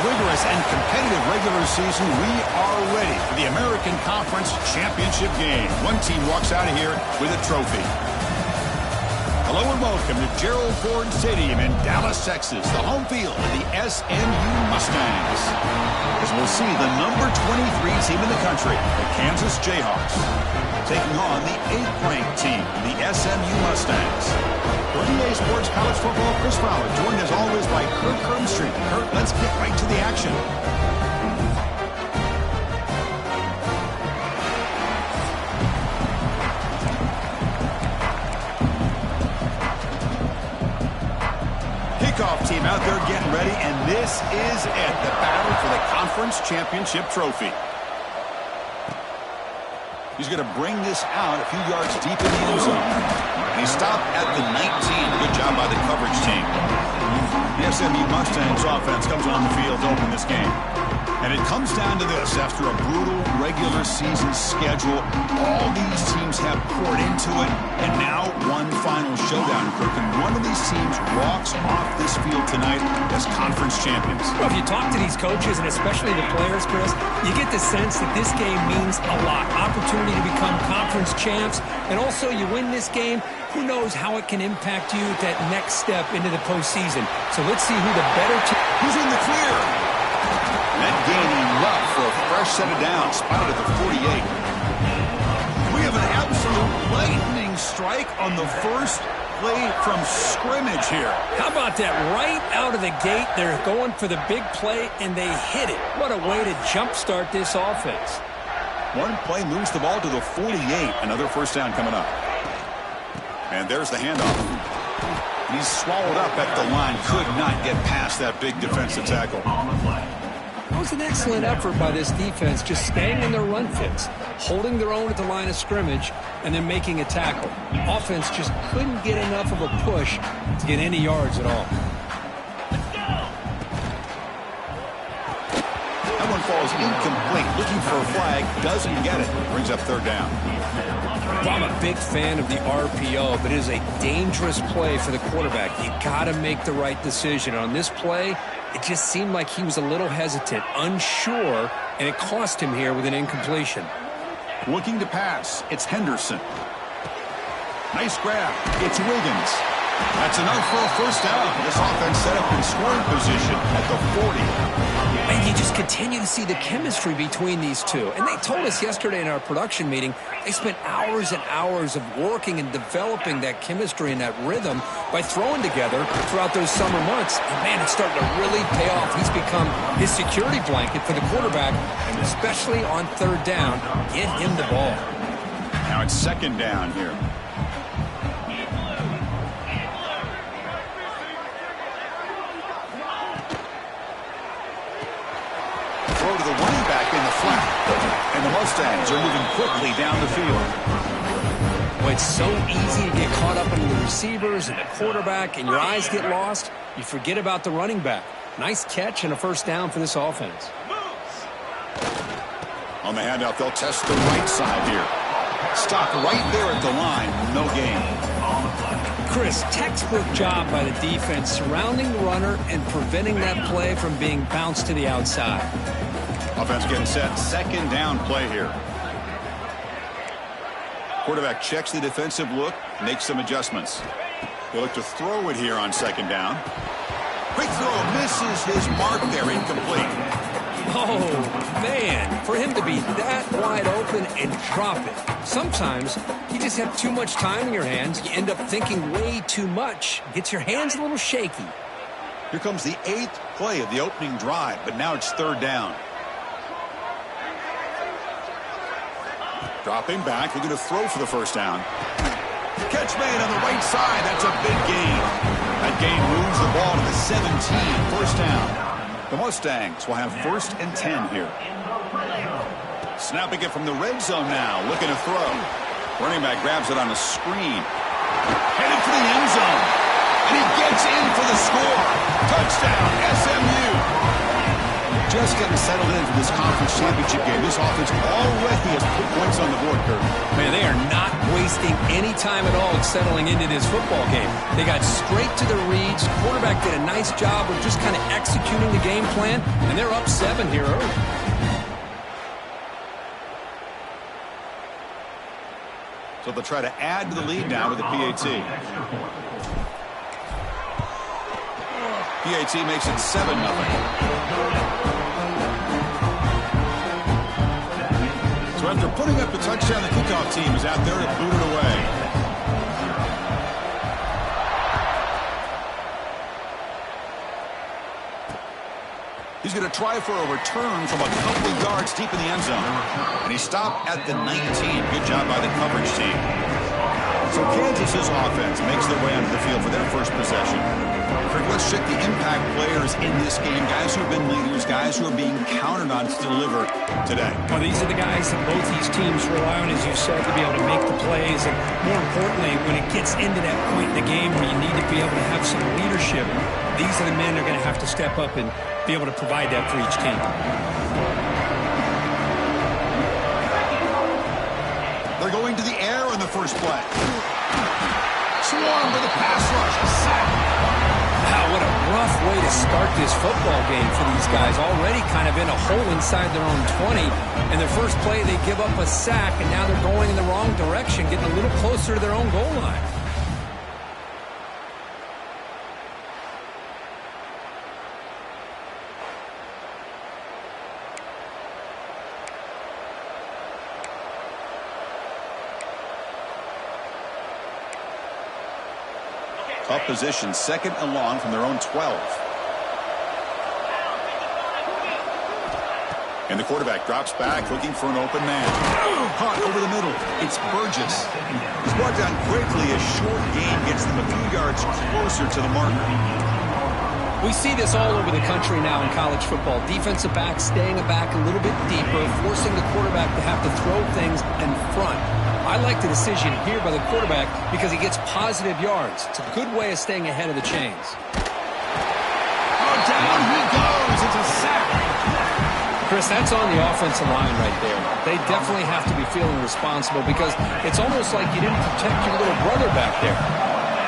rigorous and competitive regular season, we are ready for the American Conference Championship game. One team walks out of here with a trophy. Hello and welcome to Gerald Ford Stadium in Dallas, Texas, the home field of the SMU Mustangs. As we'll see the number 23 team in the country, the Kansas Jayhawks, taking on the 8th-ranked team, the SMU Mustangs. For EA Sports College Football, Chris Fowler, joined as always by Kurt Kirmstreet. Kurt, let's get right to the action. Kickoff team out there getting ready, and this is it, the battle for the Conference Championship trophy. He's going to bring this out a few yards deep in the end zone. And he stopped at the 19. Good job by the coverage team. The SMU Mustangs offense comes on the field to open this game. And it comes down to this. After a brutal regular season schedule, all these teams have poured into it. And now one final showdown, Kirk. And one of these teams walks off this field tonight as conference champions. Well, if you talk to these coaches, and especially the players, Chris, you get the sense that this game means a lot. Opportunity to become conference champs. And also, you win this game, who knows how it can impact you at that next step into the postseason. So let's see who the better team. Who's in the clear? That gaining up for a fresh set of downs, spotted at the 48. We have an absolute lightning strike on the first play from scrimmage here. How about that? Right out of the gate, they're going for the big play, and they hit it. What a way to jumpstart this offense. One play moves the ball to the 48. Another first down coming up. And there's the handoff. He's swallowed up at the line. Could not get past that big defensive tackle. That was an excellent effort by this defense, just staying in their run fits, holding their own at the line of scrimmage, and then making a tackle. The offense just couldn't get enough of a push to get any yards at all. That one falls incomplete. Looking for a flag, doesn't get it. Brings up third down. Well, I'm a big fan of the RPO, but it is a dangerous play for the quarterback. You got to make the right decision. On this play, it just seemed like he was a little hesitant, unsure, and it cost him here with an incompletion. Looking to pass, it's Henderson. Nice grab. It's Wiggins. That's enough for a first down. This offense set up in scoring position at the 40. And you just continue to see the chemistry between these two. And they told us yesterday in our production meeting, they spent hours and hours of working and developing that chemistry and that rhythm by throwing together throughout those summer months. And, man, it's starting to really pay off. He's become his security blanket for the quarterback, and especially on third down, get him the ball. Now it's second down here. Throw to the running back in the flat. And the Mustangs are moving quickly down the field. Well, it's so easy to get caught up into the receivers and the quarterback, and your eyes get lost. You forget about the running back. Nice catch and a first down for this offense. On the handout, they'll test the right side here. Stopped right there at the line. No gain. Chris, textbook job by the defense surrounding the runner and preventing that play from being bounced to the outside. Offense getting set. Second down play here. Quarterback checks the defensive look, makes some adjustments. They look to throw it here on second down. Quick throw, misses his mark there, incomplete. Oh, man, for him to be that wide open and drop it. Sometimes you just have too much time in your hands. You end up thinking way too much. Gets your hands a little shaky. Here comes the 8th play of the opening drive, but now it's third down. Dropping back, looking to throw for the first down. Catch made on the right side. That's a big gain. That gain moves the ball to the 17. First down. The Mustangs will have 1st and 10 here. Snapping it from the red zone now. Looking to throw. Running back grabs it on a screen. Headed for the end zone. And he gets in for the score. Touchdown, SMU. Just getting settled in for this conference championship game. This offense already has put points on the board, Kirk. Man, they are not wasting wasting any time at all settling into this football game. They got straight to the reads. Quarterback did a nice job of just kind of executing the game plan, and they're up 7 here early. So they'll try to add to the lead now with the PAT. PAT makes it 7-0. So after putting up the touchdown, the kickoff team is out there to boot it away. He's going to try for a return from a couple of yards deep in the end zone. And he stopped at the 19. Good job by the coverage team. So Kansas's offense makes their way onto the field for their first possession. Let's check the impact players in this game, guys who have been leaders, guys who are being counted on to deliver today. Well, these are the guys that both these teams rely on, as you said, to be able to make the plays. And more importantly, when it gets into that point in the game where you need to be able to have some leadership, these are the men that are going to have to step up and be able to provide that for each team. They're going to the air in the first play. Swarm with a pass rush. Sack. Wow, what a rough way to start this football game for these guys. Already kind of in a hole inside their own 20. In their first play, they give up a sack, and now they're going in the wrong direction, getting a little closer to their own goal line. Tough position, second and long from their own 12. And the quarterback drops back, looking for an open man. Caught over the middle. It's Burgess. He's brought down quickly. A short gain gets them a few yards closer to the marker. We see this all over the country now in college football. Defensive backs staying back a little bit deeper, forcing the quarterback to have to throw things in front. I like the decision here by the quarterback because he gets positive yards. It's a good way of staying ahead of the chains. Oh, down he goes. It's a sack. Chris, that's on the offensive line right there. They definitely have to be feeling responsible because it's almost like you didn't protect your little brother back there.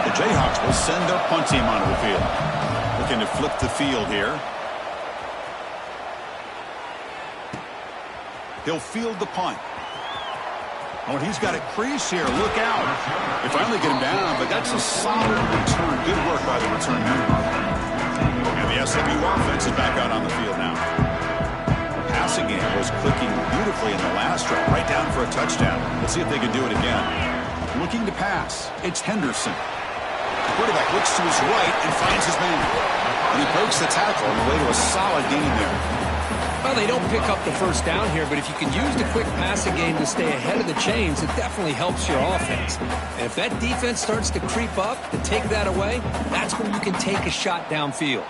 The Jayhawks will send their punt team onto the field. Looking to flip the field here. He'll field the punt. Oh, he's got a crease here. Look out. They finally get him down, but that's a solid return. Good work by the return man. And the SMU offense is back out on the field now. The passing game was clicking beautifully in the last drive, right down for a touchdown. Let's see if they can do it again. Looking to pass. It's Henderson. The quarterback looks to his right and finds his man. And he breaks the tackle on the way to a solid gain there. Well, they don't pick up the first down here, but if you can use the quick passing game to stay ahead of the chains, it definitely helps your offense. And if that defense starts to creep up to take that away, that's when you can take a shot downfield.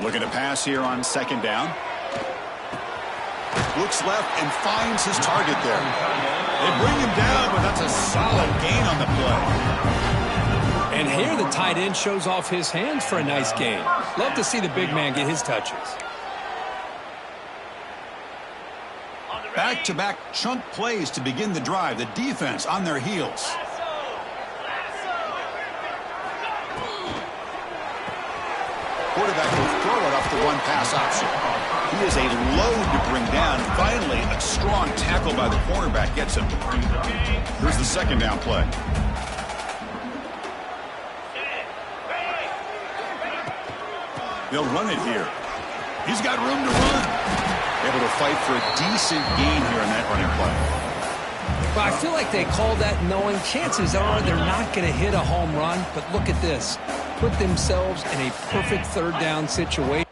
Looking to pass here on second down. Looks left and finds his target there. They bring him down, but that's a solid gain on the play. And here the tight end shows off his hands for a nice gain. Love to see the big man get his touches. Back-to-back chunk plays to begin the drive. The defense on their heels. Quarterback will throw it off the one-pass option. He is a load to bring down. Finally, a strong tackle by the cornerback gets him. Here's the second down play. They'll run it here. He's got room to run. Able to fight for a decent gain here in that running play. But I feel like they call that knowing chances are they're not going to hit a home run. But look at this. Put themselves in a perfect third down situation.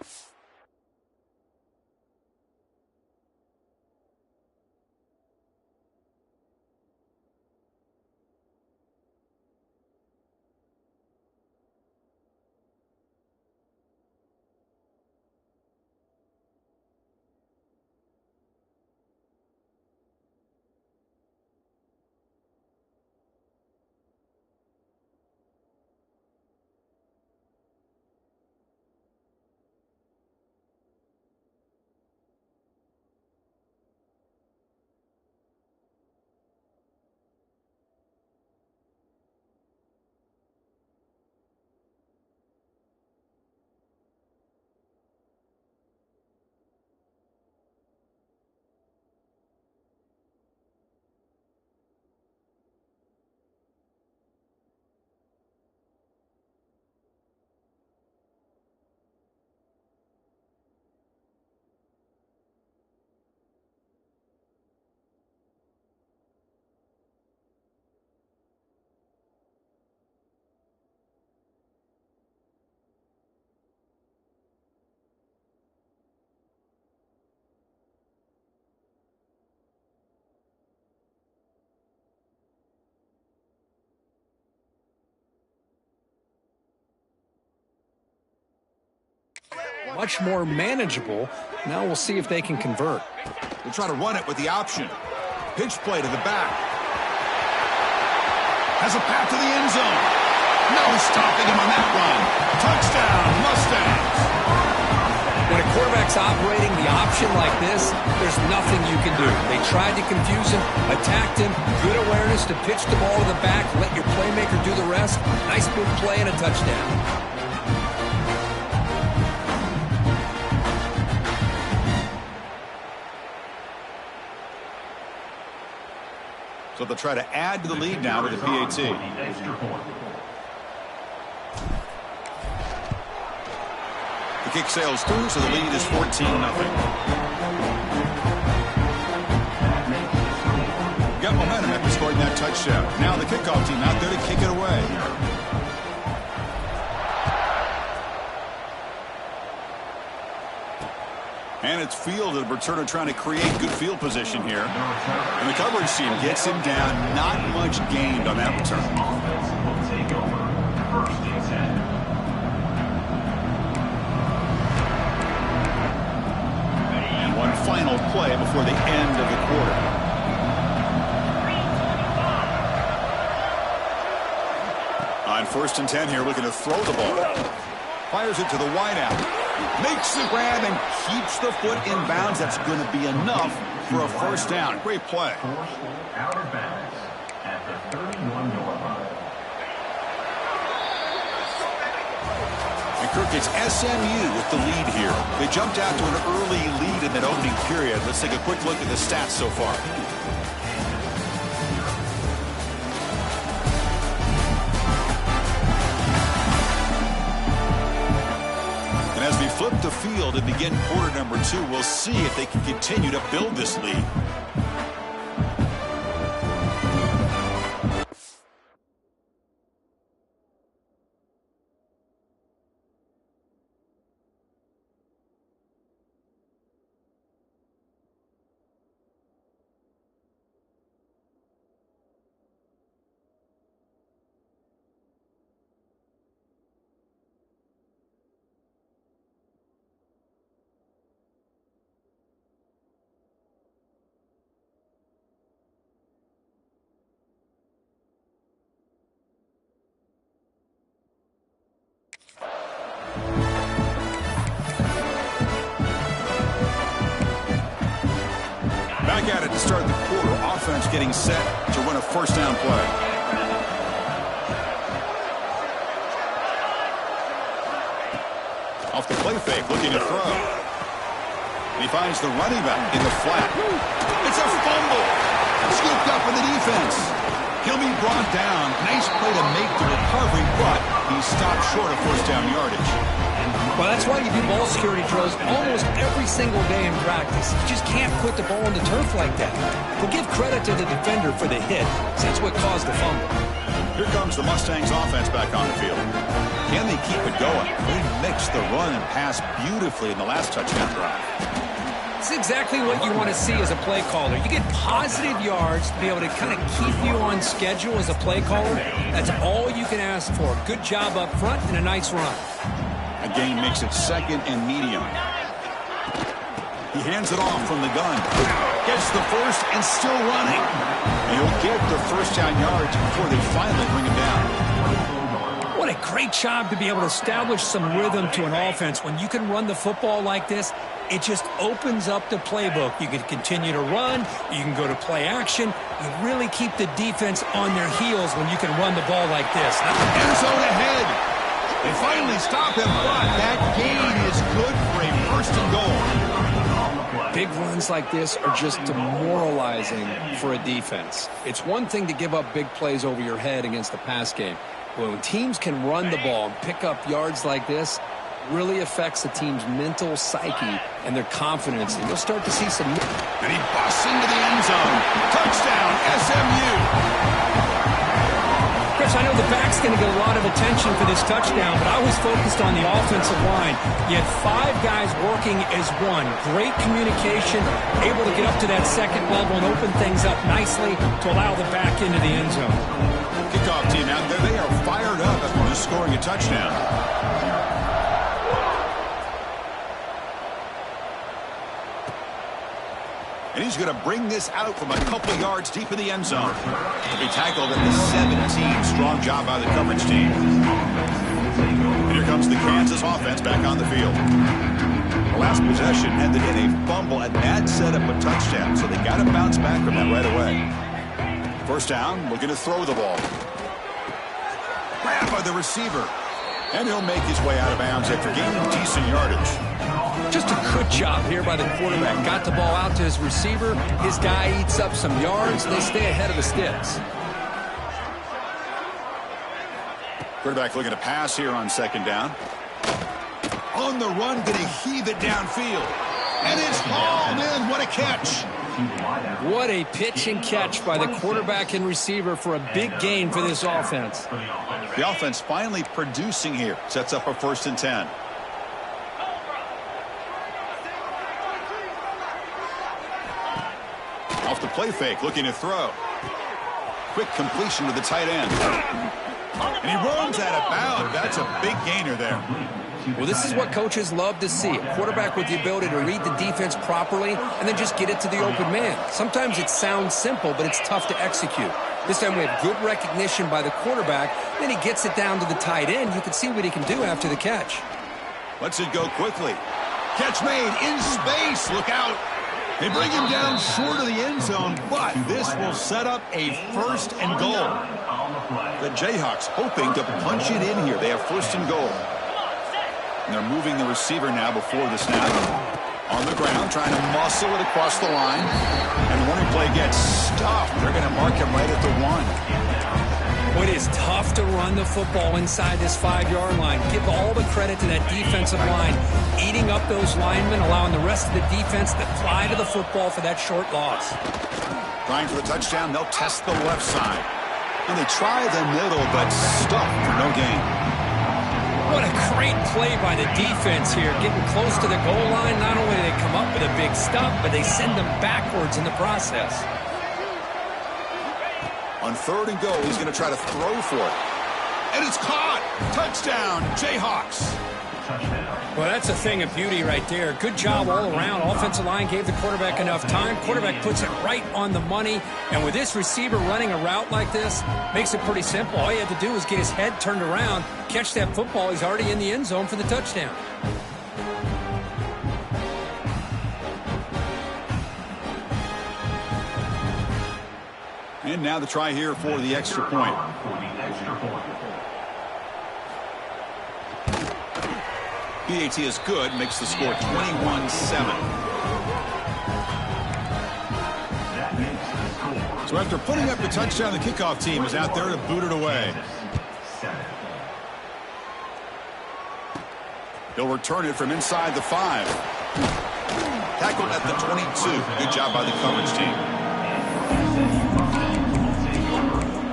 much more manageable. Now we'll see if they can convert. They'll try to run it with the option. Pitch play to the back. Has a path to the end zone. No stopping him on that run. Touchdown, Mustangs. When a quarterback's operating the option like this, there's nothing you can do. They tried to confuse him, attacked him, good awareness to pitch the ball to the back, let your playmaker do the rest. Nice big play and a touchdown. So they'll try to add to the lead now with the PAT. The kick sails through, so the lead is 14-0. Got momentum after scoring that touchdown. Now the kickoff team out there to kick it away. And it's fielded. Returner trying to create good field position here. And the coverage team gets him down. Not much gained on that return. And one final play before the end of the quarter. On 1st and 10 here, looking to throw the ball. Fires it to the wideout. Makes the grab and keeps the foot in bounds. That's going to be enough for a first down. Great play. Out of bounds at the 31-yard line. And Kirk, it's SMU with the lead here. They jumped out to an early lead in that opening period. Let's take a quick look at the stats so far. As we flip the field and begin quarter number 2, we'll see if they can continue to build this lead. Back at it to start the quarter. Offense getting set to run a first down play. Off the play fake, looking to throw. And he finds the running back in the flat. It's a fumble. Scooped up in the defense. He'll be brought down. Nice play to make the recovery, but he stopped short of first down yardage. Well, that's why you do ball security drills almost every single day in practice. You just can't put the ball on the turf like that. But give credit to the defender for the hit, since that's what caused the fumble. Here comes the Mustangs offense back on the field. Can they keep it going? They mixed the run and pass beautifully in the last touchdown drive. It's exactly what you want to see as a play caller. You get positive yards to be able to kind of keep you on schedule as a play caller. That's all you can ask for. Good job up front and a nice run. A gain makes it 2nd and medium. He hands it off from the gun. Gets the first and still running. And he'll get the first down yards before they finally bring him down. What a great job to be able to establish some rhythm to an offense. When you can run the football like this, it just opens up the playbook. You can continue to run. You can go to play action. You really keep the defense on their heels when you can run the ball like this. End zone ahead. They finally stop him, but that gain is good for a 1st and goal. Big runs like this are just demoralizing for a defense. It's one thing to give up big plays over your head against the pass game. But when teams can run the ball and pick up yards like this, really affects the team's mental psyche and their confidence. And you'll start to see some... And he busts into the end zone. Touchdown, SMU. Chris, I know the back's going to get a lot of attention for this touchdown, but I was focused on the offensive line. You had 5 guys working as one. Great communication, able to get up to that 2nd level and open things up nicely to allow the back into the end zone. Kickoff team out there, they are fired up after just scoring a touchdown. And he's going to bring this out from a couple yards deep in the end zone. He'll be tackled at the 17. Strong job by the coverage team. And here comes the Kansas offense back on the field. The last possession ended in a fumble, and that set up a touchdown, so they got to bounce back from that right away. First down, looking to throw the ball. Grabbed by the receiver. And he'll make his way out of bounds after gaining decent yardage. Just a good job here by the quarterback. Got the ball out to his receiver. His guy eats up some yards. They stay ahead of the sticks. Quarterback looking to pass here on second down. On the run, going to heave it downfield. And it's hauled in. What a catch. What a pitch and catch by the quarterback and receiver for a big gain for this offense. The offense finally producing here. Sets up a 1st and 10. Off the play fake, looking to throw. Quick completion to the tight end. And he runs out of bounds. That's a big gainer there. Well, this is what coaches love to see. A quarterback with the ability to read the defense properly and then just get it to the open man. Sometimes it sounds simple, but it's tough to execute. This time we have good recognition by the quarterback. Then he gets it down to the tight end. You can see what he can do after the catch. Lets it go quickly. Catch made in space. Look out. They bring him down short of the end zone, but this will set up a 1st and goal. The Jayhawks hoping to punch it in here. They have 1st and goal. And they're moving the receiver now before the snap. On the ground, trying to muscle it across the line. And the running play gets stuffed. They're going to mark him right at the 1. It is tough to run the football inside this 5-yard line. Give all the credit to that defensive line, eating up those linemen, allowing the rest of the defense to fly to the football for that short loss. Trying for the touchdown, they'll test the left side. And they try the middle, but stuffed for no gain. What a great play by the defense here. Getting close to the goal line, not only do they come up with a big stop, but they send them backwards in the process. On 3rd and goal, he's going to try to throw for it. And it's caught. Touchdown, Jayhawks. Well, that's a thing of beauty right there. Good job all around. Offensive line gave the quarterback enough time. Quarterback puts it right on the money. And with this receiver running a route like this, makes it pretty simple. All he had to do was get his head turned around, catch that football. He's already in the end zone for the touchdown. And now the try here for the extra point. PAT is good, makes the score 21-7. So after putting up the touchdown, the kickoff team is out there to boot it away. He'll return it from inside the 5. Tackled at the 22. Good job by the coverage team.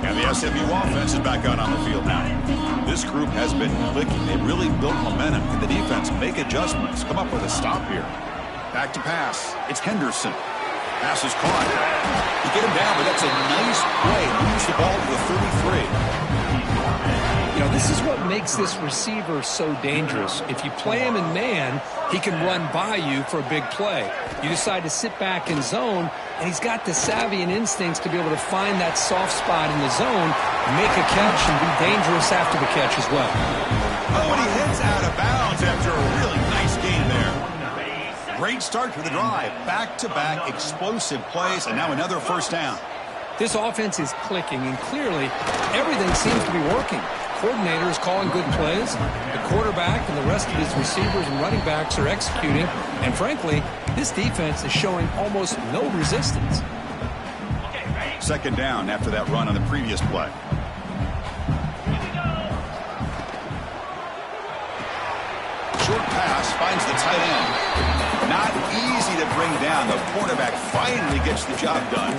And the SMU offense is back out on the field now. This group has been clicking. They really built momentum. Can the defense make adjustments? Come up with a stop here. Back to pass. It's Henderson. Pass is caught. You get him down, but that's a nice play. Moves the ball to the 33. You know, this is what makes this receiver so dangerous. If you play him in man, he can run by you for a big play. You decide to sit back in zone, and he's got the savvy and instincts to be able to find that soft spot in the zone, make a catch, and be dangerous after the catch as well. Oh, and he heads out of bounds after a really nice game there. Great start to the drive. Back-to-back explosive plays, and now another 1st down. This offense is clicking, and clearly everything seems to be working. Coordinator is calling good plays. The quarterback and the rest of his receivers and running backs are executing. And frankly, this defense is showing almost no resistance. 2nd down after that run on the previous play. Short pass finds the tight end. Not easy to bring down. The cornerback finally gets the job done.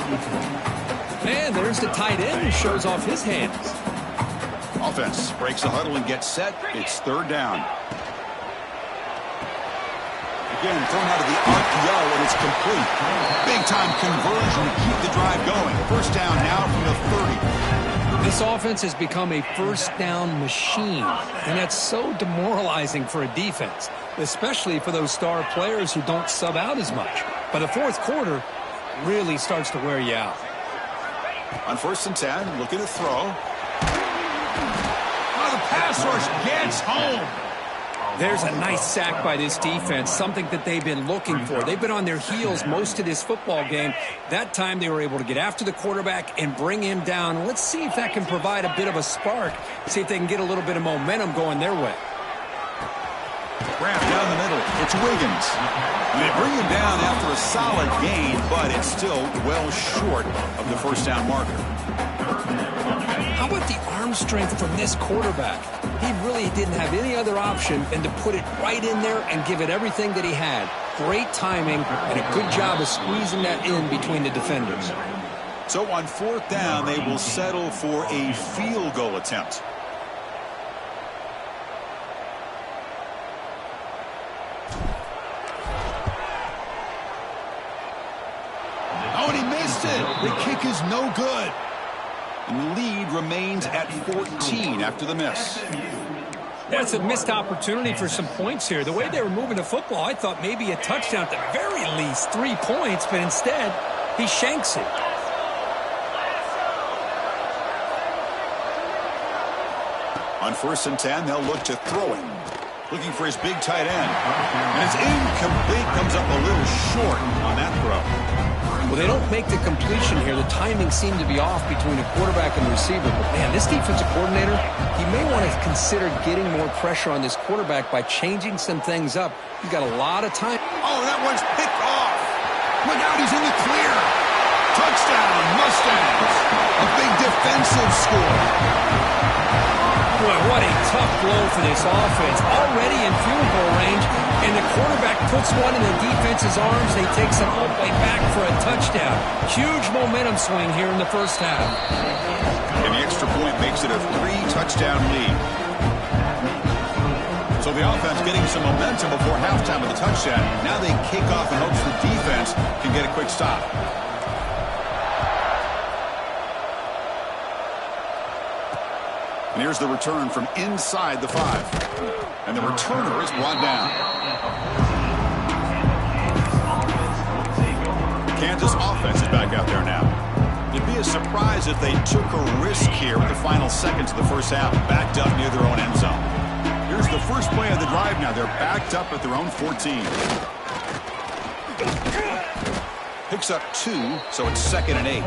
And there's the tight end who shows off his hands. Offense breaks the huddle and gets set. It's 3rd down. Again, thrown out of the RPO, and it's complete. Big-time conversion to keep the drive going. 1st down now from the 30. This offense has become a 1st down machine, and that's so demoralizing for a defense, especially for those star players who don't sub out as much. By the 4th quarter, really starts to wear you out. On 1st and 10, looking to throw. Oh, the pass rush gets home. There's a nice sack by this defense, something that they've been looking for. They've been on their heels most of this football game. That time they were able to get after the quarterback and bring him down. Let's see if that can provide a bit of a spark, see if they can get a little bit of momentum going their way. Grab down the middle. It's Wiggins. They bring him down after a solid gain, but it's still well short of the first down marker. How about the arm strength from this quarterback? He really didn't have any other option than to put it right in there and give it everything that he had. Great timing and a good job of squeezing that in between the defenders. So on 4th down, they will settle for a field goal attempt. Oh, and he missed it. The kick is no good. And the lead remains at 14 after the miss. That's a missed opportunity for some points here. The way they were moving the football, I thought maybe a touchdown at the very least, 3 points, but instead, he shanks it. On 1st and 10, they'll look to throw it. Looking for his big tight end. And it's incomplete, comes up a little short on that throw. Well, they don't make the completion here. The timing seemed to be off between the quarterback and the receiver. But, man, this defensive coordinator, he may want to consider getting more pressure on this quarterback by changing some things up. He's got a lot of time. Oh, that one's picked off. Look out, he's in the clear. Touchdown, Mustangs. A big defensive score. Boy, what a tough blow for this offense. Already in field goal range, and the quarterback puts one in the defense's arms. They take some all the way back for a touchdown. Huge momentum swing here in the first half. And the extra point makes it a 3-touchdown lead. So the offense getting some momentum before halftime with a touchdown. Now they kick off in hopes the defense can get a quick stop. And here's the return from inside the 5. And the returner is brought down. Kansas offense is back out there now. It'd be a surprise if they took a risk here with the final seconds of the first half, backed up near their own end zone. Here's the first play of the drive now. They're backed up at their own 14. Picks up 2, so it's 2nd and 8.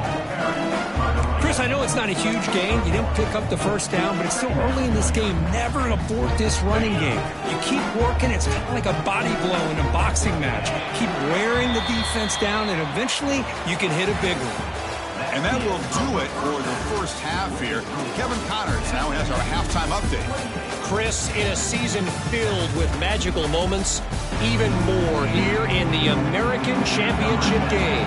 Chris, I know it's not a huge gain. You didn't pick up the first down, but it's still early in this game. Never abort this running game. You keep working. It's kind of like a body blow in a boxing match. Keep wearing the defense down, and eventually you can hit a big one. And that will do it for the first half here. Kevin Connors now has our halftime update. Chris, in a season filled with magical moments, even more here in the American Championship game.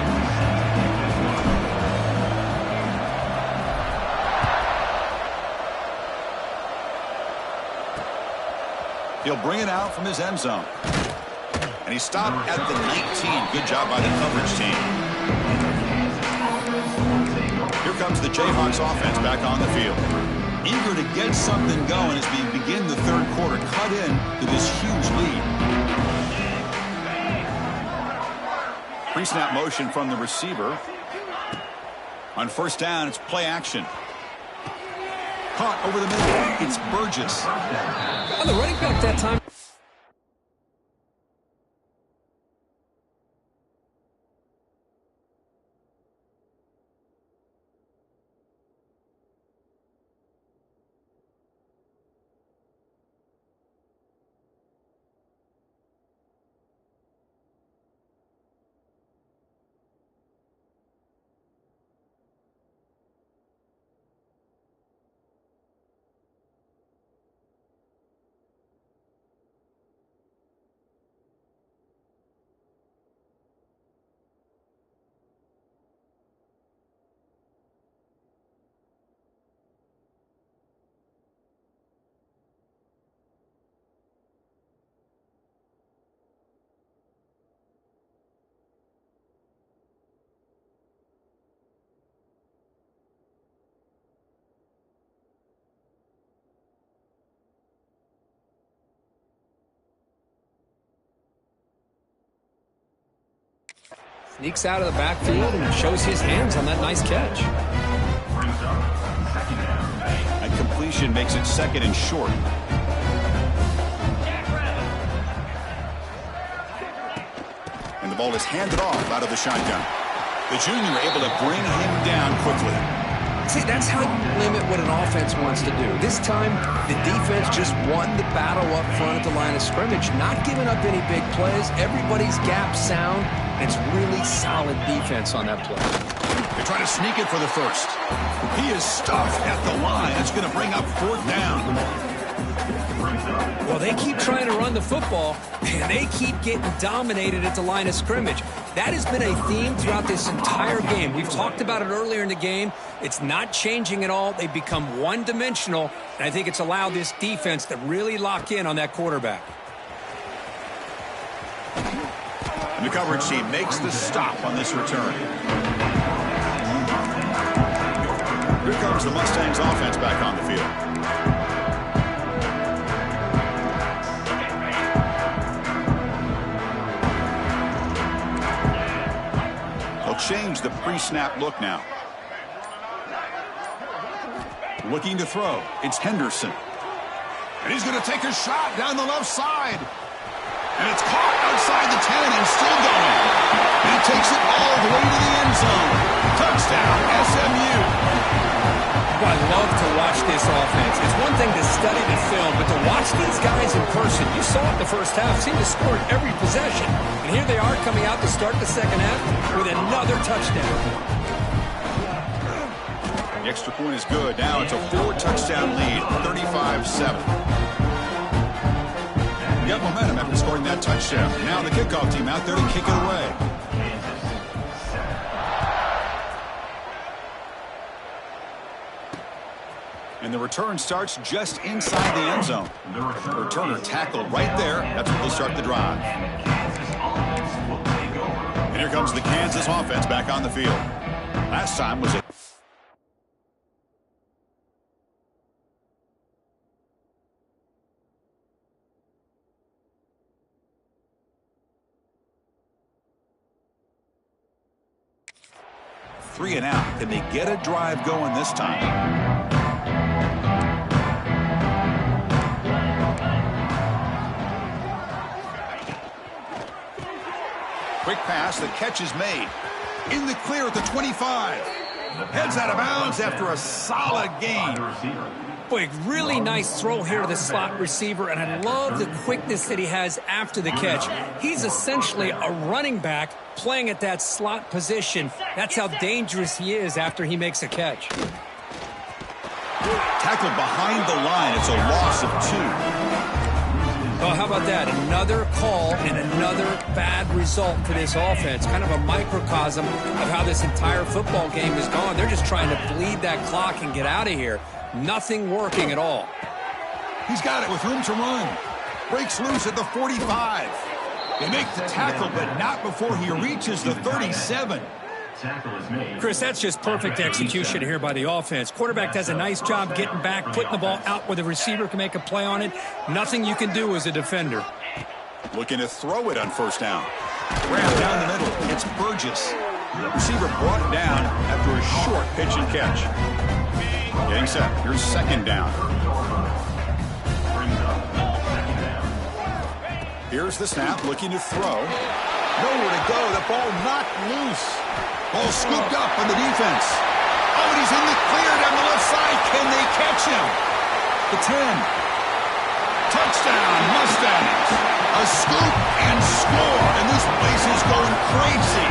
He'll bring it out from his end zone. And he stopped at the 19. Good job by the coverage team. Here comes the Jayhawks offense back on the field. Eager to get something going as we begin the third quarter. Cut in to this huge lead. Pre-snap motion from the receiver. On 1st down, it's play action. Caught over the middle. It's Burgess. On the running back that time. Sneaks out of the backfield and shows his hands on that nice catch. And completion makes it 2nd and short. And the ball is handed off out of the shotgun. The junior able to bring him down quickly. See, that's how you limit what an offense wants to do. This time, the defense just won the battle up front at the line of scrimmage, not giving up any big plays. Everybody's gap sound, and it's really solid defense on that play. They try to sneak it for the first. He is stuffed at the line. That's going to bring up 4th down. Well, they keep trying to run the football, and they keep getting dominated at the line of scrimmage. That has been a theme throughout this entire game. We've talked about it earlier in the game. It's not changing at all. They've become one-dimensional, and I think it's allowed this defense to really lock in on that quarterback. And the coverage team makes the stop on this return. Here comes the Mustangs offense back on the field. Change the pre-snap look now. Looking to throw. It's Henderson. And he's going to take a shot down the left side. And it's caught outside the 10 and still going. And he takes it all the way to the end zone. Touchdown, SMU. I love to watch this offense. It's one thing to study the film, but to watch these guys in person, you saw it in the first half, seemed to score every possession. And here they are coming out to start the second half with another touchdown. The extra point is good. Now it's a 4-touchdown lead, 35-7. You got momentum after scoring that touchdown. Now the kickoff team out there to kick it away. And the return starts just inside the end zone. The returner tackled right there. That's where they'll start the drive. And here comes the Kansas offense back on the field. Last time was a three and out. Can they get a drive going this time? Quick pass, the catch is made. In the clear at the 25. Heads out of bounds after a solid gain. Boy, really nice throw here to the slot receiver, and I love the quickness that he has after the catch. He's essentially a running back playing at that slot position. That's how dangerous he is after he makes a catch. Tackled behind the line. It's a loss of 2. Oh, how about that? Another call and another bad result for this offense. Kind of a microcosm of how this entire football game has gone. They're just trying to bleed that clock and get out of here. Nothing working at all. He's got it with room to run. Breaks loose at the 45. They make the tackle, but not before he reaches the 37. Chris, that's just perfect execution here by the offense. Quarterback does a nice job getting back, putting the ball out where the receiver can make a play on it. Nothing you can do as a defender. Looking to throw it on first down. Grab down the middle. It's Burgess. The receiver brought down after a short pitch and catch. Getting set. Here's second down. Here's the snap. Looking to throw. Nowhere to go. The ball knocked loose. Ball scooped up on the defense. Oh, and he's in the clear down the left side. Can they catch him? The 10. Touchdown, Mustangs. A scoop and score. And this place is going crazy.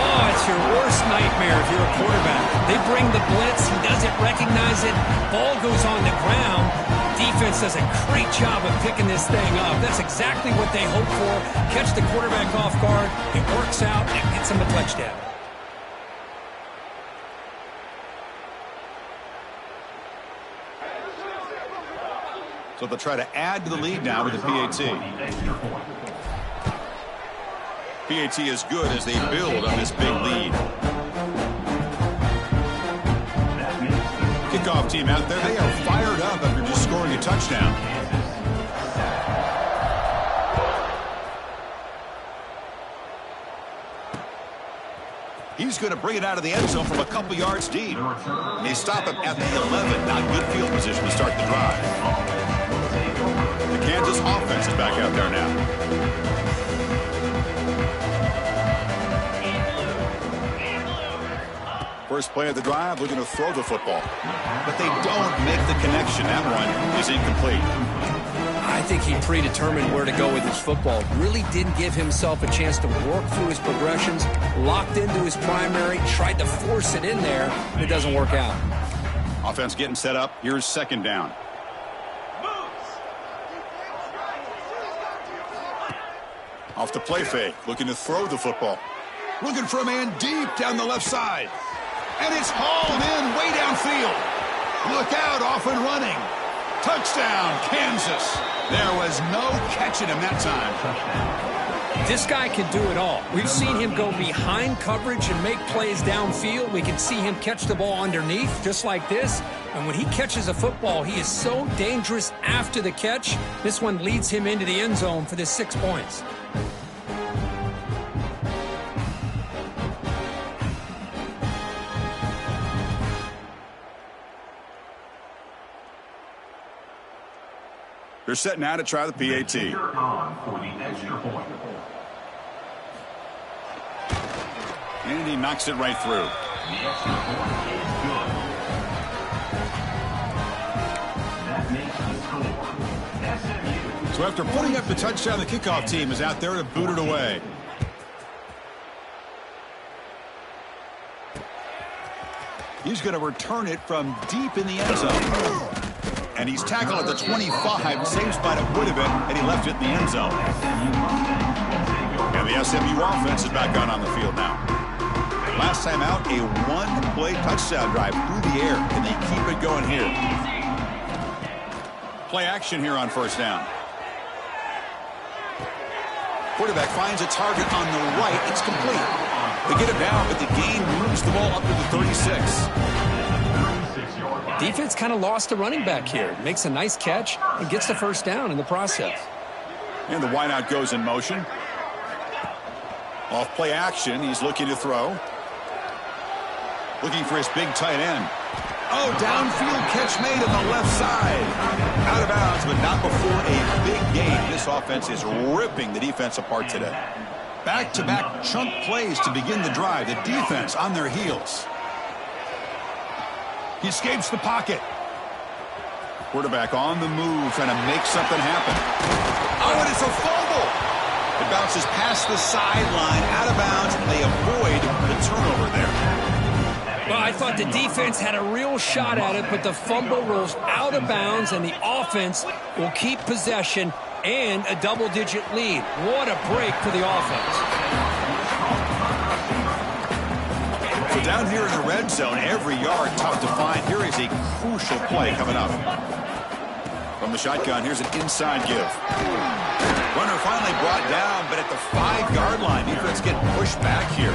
Oh, it's your worst nightmare if you're a quarterback. They bring the blitz. He doesn't recognize it. Ball goes on the ground. Defense does a great job of picking this thing up. That's exactly what they hope for. Catch the quarterback off guard. It works out and gets him a touchdown. So they'll try to add to the lead now with the PAT. PAT is good as they build on this big lead. Kickoff team out there, they are fired up after just scoring a touchdown. He's going to bring it out of the end zone from a couple yards deep. They stop him at the 11. Not good field position to start the drive. The Kansas offense is back out there now. First play of the drive, looking to throw the football. But they don't make the connection. That one is incomplete. I think he predetermined where to go with his football. Really didn't give himself a chance to work through his progressions. Locked into his primary, tried to force it in there, and it doesn't work out. Offense getting set up. Here's second down. Off the play fake, looking to throw the football. Looking for a man deep down the left side. And it's hauled in way downfield. Look out, off and running. Touchdown, Kansas. There was no catching him that time. This guy can do it all. We've seen him go behind coverage and make plays downfield. We can see him catch the ball underneath, just like this. And when he catches a football, he is so dangerous after the catch. This one leads him into the end zone for the 6 points. They're set now to try the PAT. And he knocks it right through. The extra point is good. That makes the score. SMU. So after putting up the touchdown, the kickoff team is out there to boot it away. He's going to return it from deep in the end zone. And he's tackled at the 25, same spot it would have been had he left it in the end zone. And the SMU offense is back on the field now. Last time out, a one-play touchdown drive through the air. Can they keep it going here? Play action here on first down. Quarterback finds a target on the right. It's complete. They get it down, but the gain moves the ball up to the 36. Defense kind of lost a running back here. Makes a nice catch and gets the first down in the process. And the wideout goes in motion. Off play action, he's looking to throw. Looking for his big tight end. Oh, downfield catch made on the left side. Out of bounds, but not before a big gain. This offense is ripping the defense apart today. Back-to-back chunk plays to begin the drive. The defense on their heels. He escapes the pocket. Quarterback on the move, trying to make something happen. Oh, and it's a fumble. It bounces past the sideline, out of bounds, and they avoid the turnover there. Well, I thought the defense had a real shot at it, but the fumble rolls out of bounds, and the offense will keep possession and a double-digit lead. What a break for the offense. So down here in the red zone, every yard tough to find. Here is a crucial play coming up. From the shotgun, here's an inside give. Runner finally brought down, but at the 5-yard line, defense getting pushed back here.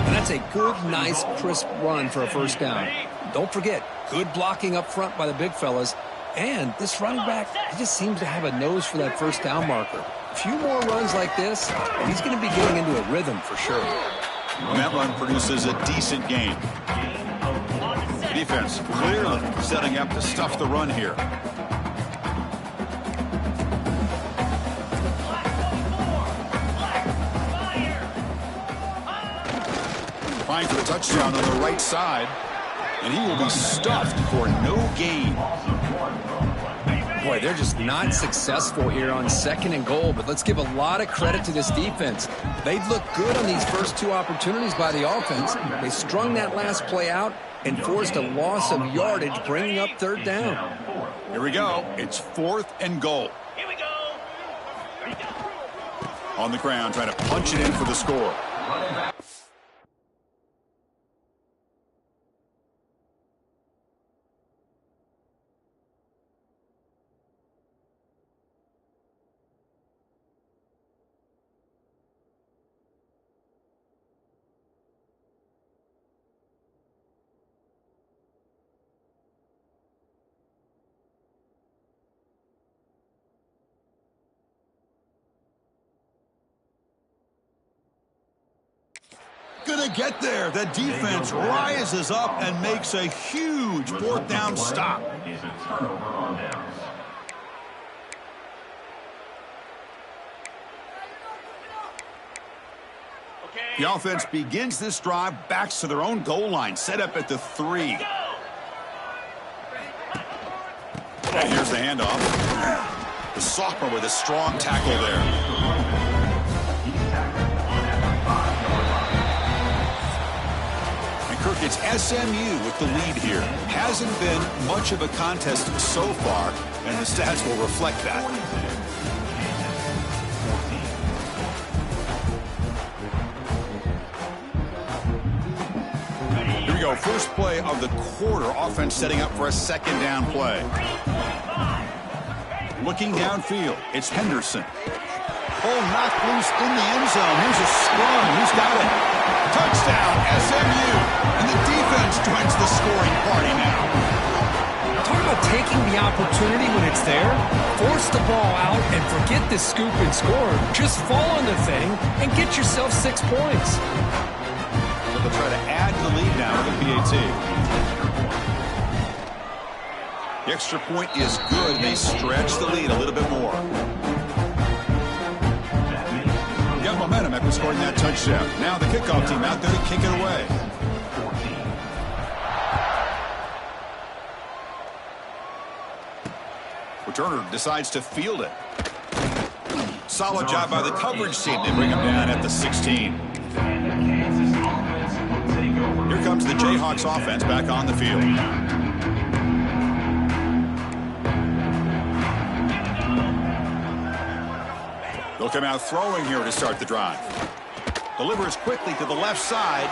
And that's a good, nice, crisp run for a first down. Don't forget, good blocking up front by the big fellas. And this running back, he just seems to have a nose for that first down marker. A few more runs like this, and he's going to be getting into a rhythm for sure. And that run produces a decent gain. Defense clearly setting up to stuff the run here. Trying for the touchdown on the right side. And he will be stuffed for no gain. Boy, they're just not successful here on 2nd and goal, but let's give a lot of credit to this defense. They've looked good on these first 2 opportunities by the offense. They strung that last play out and forced a loss of yardage, bringing up 3rd down. Here we go. It's 4th and goal. Here we go. On the ground, trying to punch it in for the score. they get there. The defense rises up and makes a huge fourth down stop. Is a turnover on downs. The offense begins this drive, backs to their own goal line, set up at the 3. And here's the handoff. The sophomore with a strong tackle there. And Kirk, it's SMU with the lead here. Hasn't been much of a contest so far, and the stats will reflect that. Go. First play of the quarter. Offense setting up for a second down play. Looking downfield. It's Henderson. Oh, knocked loose in the end zone. Here's a scrum. Who's got it? Touchdown, SMU. And the defense joins the scoring party now. Talk about taking the opportunity when it's there. Force the ball out and forget the scoop and score. Just fall on the thing and get yourself 6 points. They'll try to add to the lead now with the PAT. The extra point is good. They stretch the lead a little bit more. Got momentum after scoring that touchdown. Now the kickoff team out there to kick it away. Returner decides to field it. Solid job by the coverage team. They bring him down at the 16. Here comes the Jayhawks offense back on the field. They'll come out throwing here to start the drive. Delivers quickly to the left side.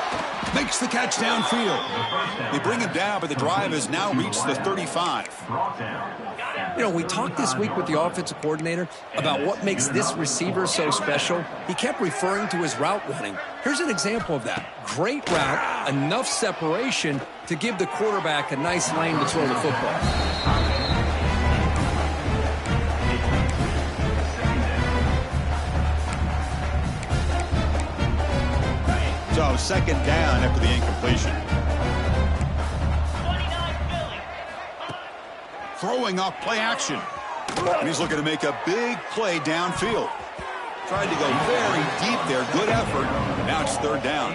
Makes the catch downfield. They bring him down, but the drive has now reached the 35. You know, we talked this week with the offensive coordinator about what makes this receiver so special. He kept referring to his route running. Here's an example of that. Great route, enough separation to give the quarterback a nice lane to throw the football. So second down after the incompletion. Throwing off play action. And he's looking to make a big play downfield. Tried to go very deep there. Good effort. Now it's third down.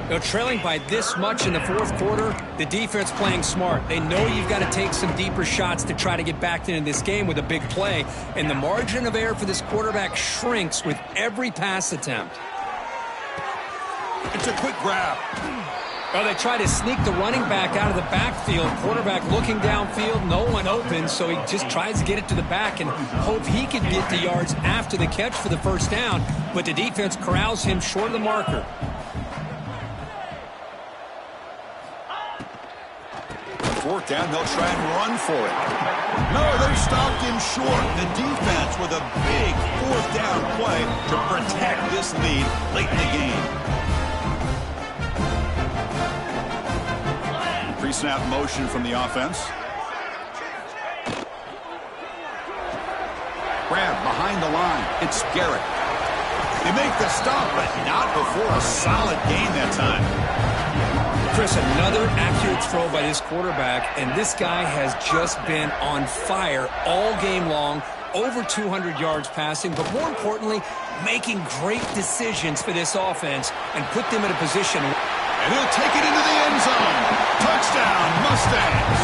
You know, trailing by this much in the fourth quarter, the defense playing smart. They know you've got to take some deeper shots to try to get back into this game with a big play. And the margin of error for this quarterback shrinks with every pass attempt. It's a quick grab. Well, they try to sneak the running back out of the backfield. Quarterback looking downfield, no one open, so he just tries to get it to the back and hope he can get the yards after the catch for the first down, but the defense corrals him short of the marker. Fourth down, they'll try and run for it. No, they stopped him short. The defense with a big fourth down play to protect this lead late in the game. Pre-snap motion from the offense. Grab behind the line. It's Garrett. They make the stop, but not before a solid gain that time. Chris, another accurate throw by this quarterback, and this guy has just been on fire all game long. Over 200 yards passing, but more importantly, making great decisions for this offense and put them in a position. And he'll take it into the end zone. Touchdown, Mustangs.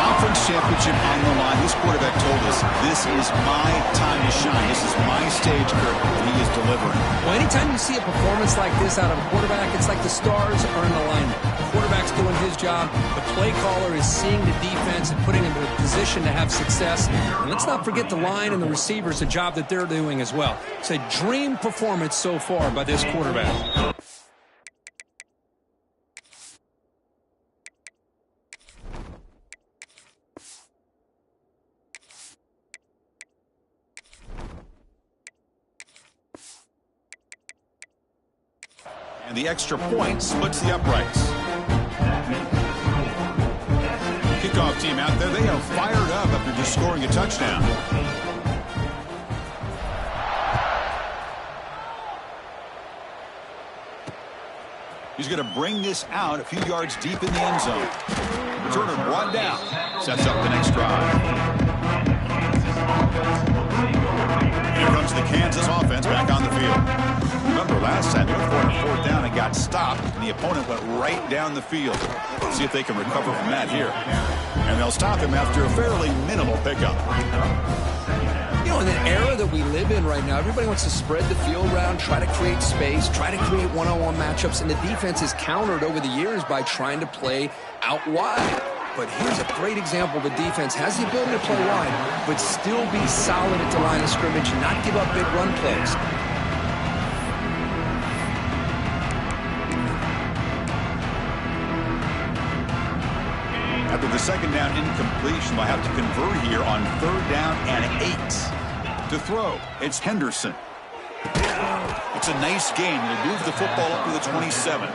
Conference championship on the line. This quarterback told us, this is my time to shine. This is my stage, Kirk, and he is delivering. Well, anytime you see a performance like this out of a quarterback, it's like the stars are in alignment. The quarterback's doing his job. The play caller is seeing the defense and putting him in a position to have success. And let's not forget the line and the receivers, the job that they're doing as well. It's a dream performance so far by this quarterback. And the extra point splits the uprights. Kickoff team out there, they are fired up after just scoring a touchdown. He's going to bring this out a few yards deep in the end zone. Returner brought down. Sets up the next drive. Here comes the Kansas offense back on the field. Remember, last time they were for a fourth down and got stopped, and the opponent went right down the field. Let's see if they can recover from that here. And they'll stop him after a fairly minimal pickup. You know, in the era that we live in right now, everybody wants to spread the field around, try to create space, try to create one-on-one matchups, and the defense is countered over the years by trying to play out wide. But here's a great example. The defense has the ability to play wide, but still be solid at the line of scrimmage and not give up big run plays. After the second down incompletion, they'll have to convert here on 3rd down and 8. To throw, it's Henderson. It's a nice gain. He'll move the football up to the 27.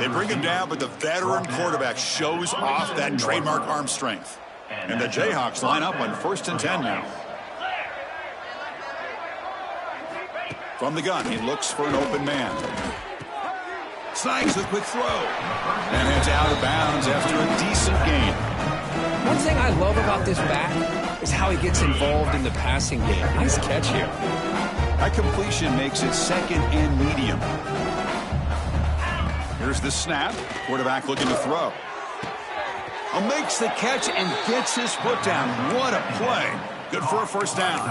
They bring him down, but the veteran quarterback shows off that trademark arm strength. And the Jayhawks line up on 1st and 10 now. From the gun, he looks for an open man. Snags the quick throw. And heads out of bounds after a decent gain. One thing I love about this back is how he gets involved in the passing game. Nice catch here. That completion makes it 2nd and medium. Here's the snap. Quarterback looking to throw. Makes the catch and gets his foot down. What a play. Good for a 1st down.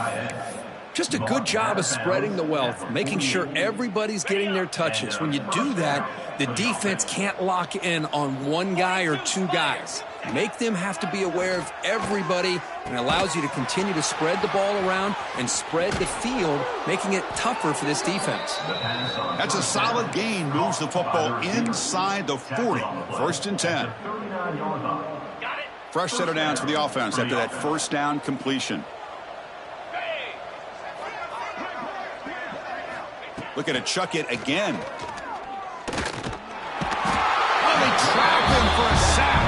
Just a good job of spreading the wealth, making sure everybody's getting their touches. When you do that, the defense can't lock in on one guy or two guys. Make them have to be aware of everybody, and allows you to continue to spread the ball around and spread the field, making it tougher for this defense. That's a solid gain. Moves the football inside the 40. 1st and 10. Fresh set of downs for the offense after that 1st down completion. Looking to chuck it again. Oh, they trap him for a sack.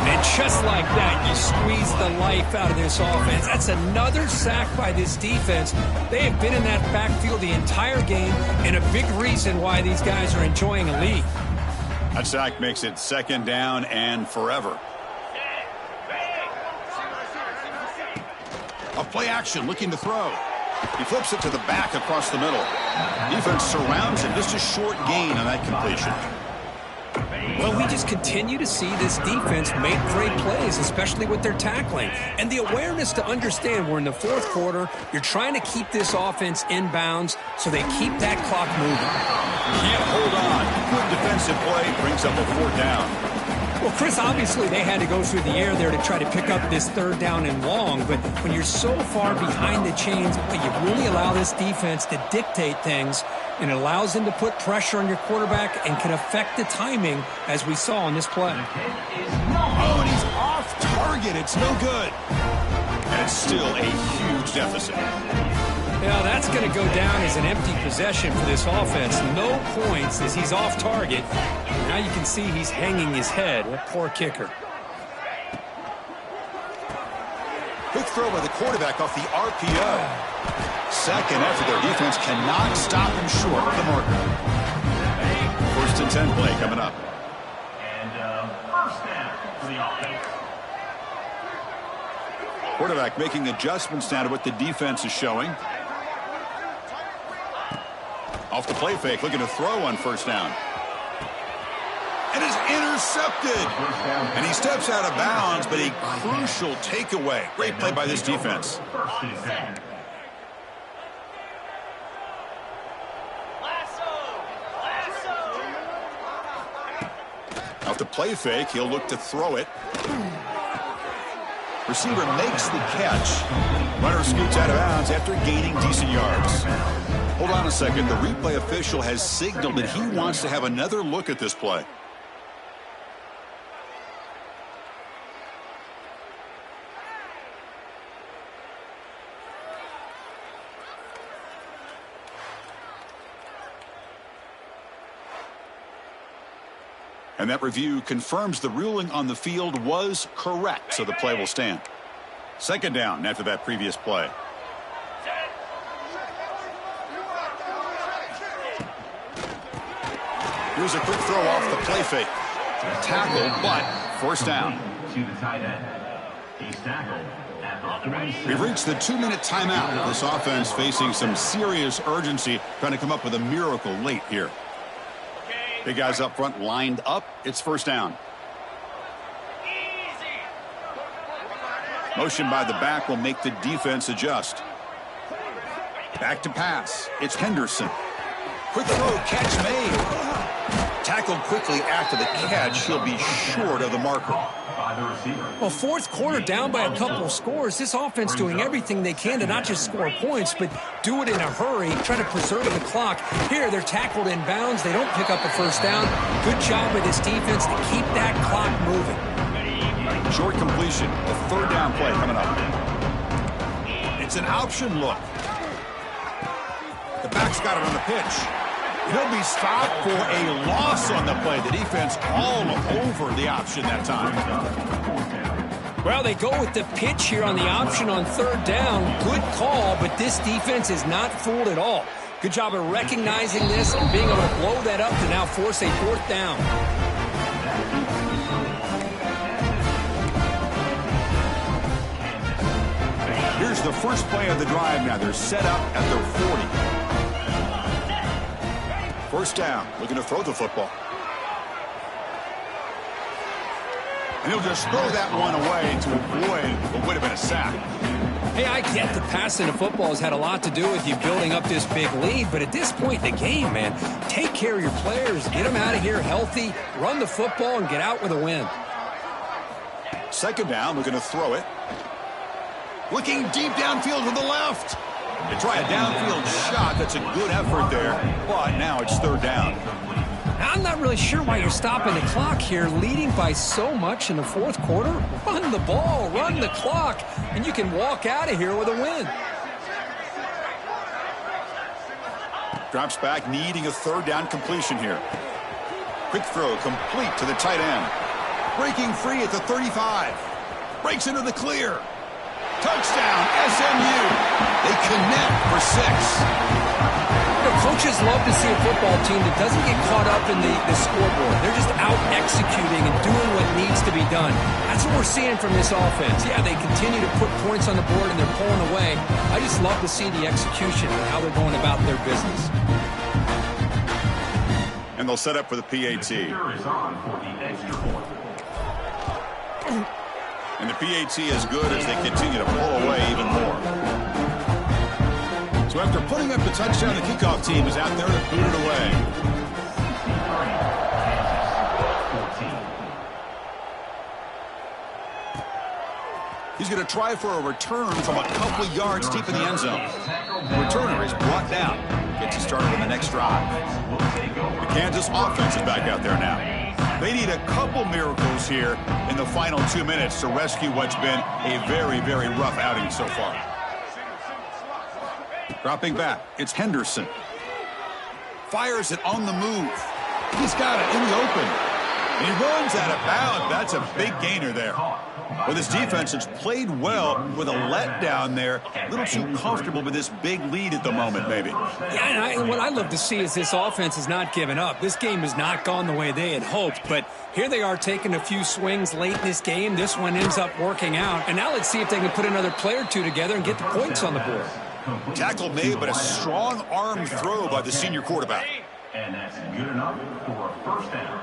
And just like that, you squeeze the life out of this offense. That's another sack by this defense. They have been in that backfield the entire game, and a big reason why these guys are enjoying a lead. That sack makes it 2nd down and forever. A play action, looking to throw. He flips it to the back across the middle. Defense surrounds him. Just a short gain on that completion. Well, we just continue to see this defense make great plays, especially with their tackling. And the awareness to understand we're in the 4th quarter, you're trying to keep this offense in bounds so they keep that clock moving. Can't hold on. Good defensive play brings up a 4th down. Well, Chris, obviously they had to go through the air there to try to pick up this 3rd down and long, but when you're so far behind the chains, you really allow this defense to dictate things, and it allows them to put pressure on your quarterback and can affect the timing, as we saw on this play. Oh, and he's off target. It's no good. And it's still a huge deficit. Yeah, that's going to go down as an empty possession for this offense. No points as he's off target. Now you can see he's hanging his head. What poor kicker. Quick throw by the quarterback off the RPO. Second effort, their defense cannot stop him short of the marker. 1st and 10 play coming up. And 1st down for the offense. Quarterback making adjustments now to what the defense is showing. Off the play fake, looking to throw on 1st down. And is intercepted. And he steps out of bounds, but a crucial takeaway. Great play by this defense. Off the play fake, he'll look to throw it. Receiver makes the catch. Runner scoots out of bounds after gaining decent yards. Hold on a second. The replay official has signaled that he wants to have another look at this play. And that review confirms the ruling on the field was correct, so the play will stand. 2nd down after that previous play. Here's a quick throw off the play fake. Tackle, but first down. To the tight end. He's tackled at the 26. We've reached the 2-minute timeout. This offense facing some serious urgency, trying to come up with a miracle late here. Big guys up front lined up. It's first down. Motion by the back will make the defense adjust. Back to pass. It's Henderson. Quick throw, catch made. Tackled quickly after the catch. He'll be short of the marker. Well, fourth quarter down by a couple of scores. This offense doing everything they can to not just score points, but do it in a hurry, try to preserve the clock. Here, they're tackled in bounds. They don't pick up a first down. Good job by this defense to keep that clock moving. Short completion. The third down play coming up. It's an option look. The back's got it on the pitch. He'll be stopped for a loss on the play. The defense all over the option that time. Well, they go with the pitch here on the option on third down. Good call, but this defense is not fooled at all. Good job of recognizing this and being able to blow that up to now force a fourth down. Here's the first play of the drive now. They're set up at their 40. First down, looking to throw the football. And he'll just throw that one away to avoid what would have been a sack. Hey, I get the passing of football has had a lot to do with you building up this big lead, but at this point in the game, man, take care of your players, get them out of here healthy, run the football, and get out with a win. Second down, looking to throw it. Looking deep downfield to the left. They try a downfield shot. That's a good effort there, but now it's third down. I'm not really sure why you're stopping the clock here, leading by so much in the fourth quarter. Run the ball, run the clock, and you can walk out of here with a win. Drops back, needing a third down completion here. Quick throw, complete to the tight end. Breaking free at the 35. Breaks into the clear. Touchdown, SMU. They connect for 6. You know, coaches love to see a football team that doesn't get caught up in the scoreboard. They're just out executing and doing what needs to be done. That's what we're seeing from this offense. Yeah, they continue to put points on the board and they're pulling away. I just love to see the execution and how they're going about their business. And they'll set up for the PAT. And the PAT is good as they continue to pull away even more. So after putting up the touchdown, the kickoff team is out there to boot it away. He's going to try for a return from a couple of yards deep in the end zone. The returner is brought down. Gets you started on the next drive. The Kansas offense is back out there now. They need a couple miracles here in the final 2 minutes to rescue what's been a very, very rough outing so far. Dropping back, it's Henderson. Fires it on the move. He's got it in the open. And he runs out of bounds. That's a big gainer there. Well, this defense has played well with a letdown there. A little too comfortable with this big lead at the moment, maybe. Yeah, and what I love to see is this offense has not given up. This game has not gone the way they had hoped, but here they are taking a few swings late in this game. This one ends up working out. And now let's see if they can put another play or two together and get the points on the board. Tackle made, but a strong arm throw by the senior quarterback. And that's good enough for a first down.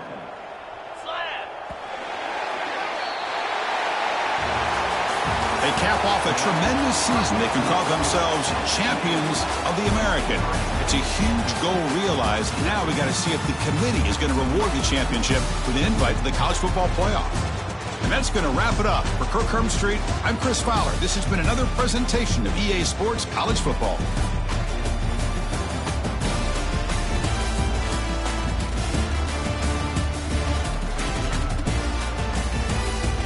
They cap off a tremendous season. They can call themselves champions of the American. It's a huge goal realized. Now we got to see if the committee is going to reward the championship with an invite to the college football playoff. And that's going to wrap it up. For Kirk Hermstreet, I'm Chris Fowler. This has been another presentation of EA Sports College Football.